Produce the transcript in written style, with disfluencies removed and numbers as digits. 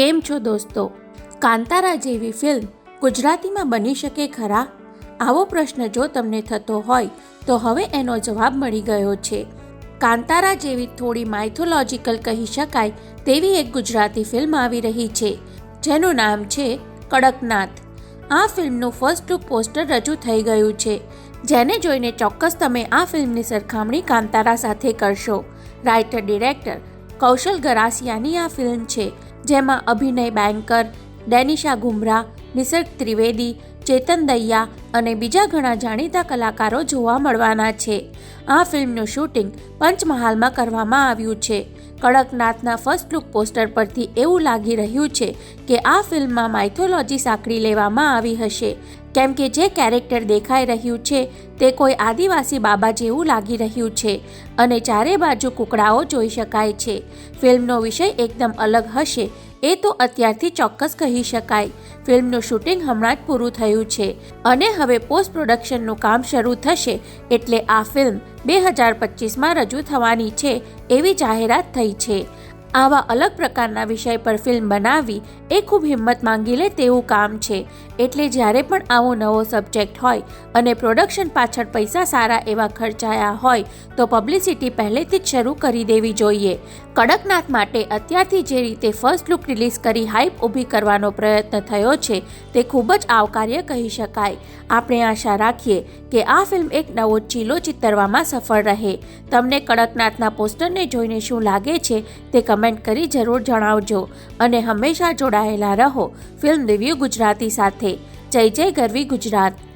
કેમ છો દોસ્તો? કાંતારા જેવી ફિલ્મ ગુજરાતીમાં બની શકે ખરા? આવો પ્રશ્ન જો તમને થતો હોય તો હવે એનો જવાબ મળી ગયો છે. કાંતારા જેવી થોડી માઇથોલોજીકલ કહી શકાય તેવી એક ગુજરાતી ફિલ્મ આવી રહી છે જેનું નામ છે કડકનાથ. આ ફિલ્મનું ફર્સ્ટ લુક પોસ્ટર રજૂ થઈ ગયું છે, જેને જોઈને ચોક્કસ તમે આ ફિલ્મની સરખામણી કાંતારા સાથે કરશો. રાઇટર ડિરેક્ટર કૌશલ ગરાસિયાની આ ફિલ્મ છે, જેમાં અભિનય બેંકર, ડેનિશા ગુમરા, નિસર્ગ ત્રિવેદી, ચેતન દૈયા અને બીજા ઘણા જાણીતા કલાકારો જોવા મળવાના છે. આ ફિલ્મનું શૂટિંગ પંચમહાલમાં કરવામાં આવ્યું છે. કડકનાથના ફર્સ્ટ લુક પોસ્ટર પરથી એવું લાગી રહ્યું છે કે આ ફિલ્મમાં માઇથોલોજી સાંકળી લેવામાં આવી હશે, કેમ કે જે કેરેક્ટર દેખાઈ રહ્યું છે તે કોઈ આદિવાસી બાબા જેવું લાગી રહ્યું છે અને ચારે બાજુ કુકડાઓ જોઈ શકાય છે. ફિલ્મનો વિષય એકદમ અલગ હશે એ તો અત્યારથી ચોક્કસ કહી શકાય. ફિલ્મનું શૂટિંગ હમણાં જ પૂરું થયું છે અને હવે પોસ્ટ પ્રોડક્શનનું કામ શરૂ થશે, એટલે આ ફિલ્મ 2025માં રજૂ થવાની છે એવી જાહેરાત થઈ છે. આવા અલગ પ્રકારના વિષય પર ફિલ્મ બનાવવી એ ખૂબ હિંમત માંગી લે તેવું કામ છે, એટલે જ્યારે પણ આવો નવો સબ્જેક્ટ હોય અને પ્રોડક્શન પાછળ પૈસા સારા એવા ખર્ચાયા હોય તો પબ્લિસિટી પહેલેથી જ શરૂ કરી દેવી જોઈએ. કડકનાથ માટે અત્યારથી જે રીતે ફર્સ્ટ લુક રિલીઝ કરી હાઇપ ઊભી કરવાનો પ્રયત્ન થયો છે તે ખૂબ જ આવકાર્ય કહી શકાય. આપણે આશા રાખીએ કે આ ફિલ્મ એક નવો ચીલો ચિતરવામાં સફળ રહે. તમને કડકનાથના પોસ્ટરને જોઈને શું લાગે છે તે કમેન્ટ કરી જરૂર જણાવજો અને હંમેશા જોડાયેલા રહો ફિલ્મ રિવ્યૂ ગુજરાતી સાથે. જય જય ગરવી ગુજરાત.